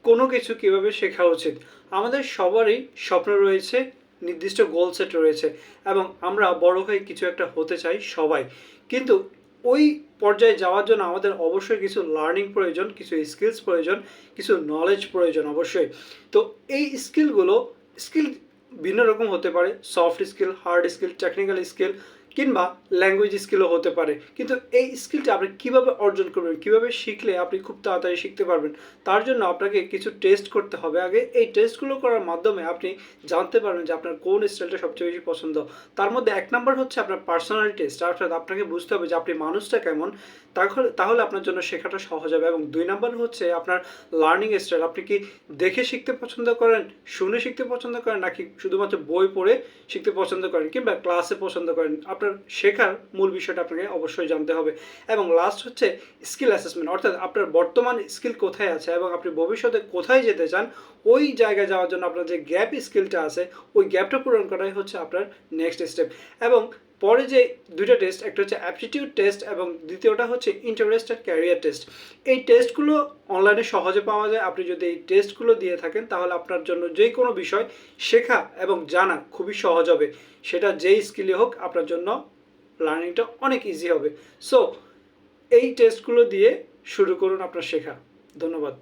কোনো কিছু কীভাবে শেখা উচিত। আমাদের সবারই স্বপ্ন রয়েছে, নির্দিষ্ট গোল সেট রয়েছে এবং আমরা বড় হয়ে কিছু একটা হতে চাই সবাই। কিন্তু ওই পর্যায়ে যাওয়ার জন্য আমাদের অবশ্যই কিছু লার্নিং প্রয়োজন, কিছু স্কিলস প্রয়োজন, কিছু নলেজ প্রয়োজন অবশ্যই। তো এই স্কিল ভিন্ন রকম হতে পারে, soft skill, hard skill, technical skill কিংবা ল্যাঙ্গুয়েজ স্কিলও হতে পারে। কিন্তু এই স্কিলটা আপনি কীভাবে অর্জন করবেন, কীভাবে শিখলে আপনি খুব তাড়াতাড়ি শিখতে পারবেন, তার জন্য আপনাকে কিছু টেস্ট করতে হবে আগে। এই টেস্টগুলো করার মাধ্যমে আপনি জানতে পারবেন যে আপনার কোন স্টাইলটা সবচেয়ে বেশি পছন্দ। তার মধ্যে 1 নাম্বার হচ্ছে আপনার পার্সোনালিটি টেস্ট, অর্থাৎ আপনাকে বুঝতে হবে যে আপনি মানুষটা কেমন, তাহলে আপনার জন্য শেখাটা সহজ হবে। এবং 2 নাম্বার হচ্ছে আপনার লার্নিং স্টাইল। আপনি কি দেখে শিখতে পছন্দ করেন, শুনে শিখতে পছন্দ করেন, নাকি শুধুমাত্র বই পড়ে শিখতে পছন্দ করেন কিংবা ক্লাসে পছন্দ করেন। আপনার শেখার মূল বিষয়টা আপনাকে অবশ্যই জানতে হবে। এবং লাস্ট হচ্ছে স্কিল অ্যাসেসমেন্ট, অর্থাৎ আপনার বর্তমান স্কিল কোথায় আছে এবং আপনি ভবিষ্যতে কোথায় যেতে চান, ওই জায়গায় যাওয়ার জন্য আপনার যে গ্যাপ স্কিলটা আছে ওই গ্যাপটা পূরণ করাই হচ্ছে আপনার নেক্সট স্টেপ। এবং পরে যে 2টা টেস্ট, একটা হচ্ছে অ্যাপটিটিউড টেস্ট এবং দ্বিতীয়টা হচ্ছে ইন্টারেস্ট আর ক্যারিয়ার টেস্ট। এই টেস্টগুলো অনলাইনে সহজে পাওয়া যায়। আপনি যদি এই টেস্টগুলো দিয়ে থাকেন তাহলে আপনার জন্য যে কোনো বিষয় শেখা এবং জানা খুবই সহজ হবে। সেটা যেই স্কিলই হোক, আপনার জন্য লার্নিংটা অনেক ইজি হবে। সো এই টেস্টগুলো দিয়ে শুরু করুন আপনার শেখা। ধন্যবাদ।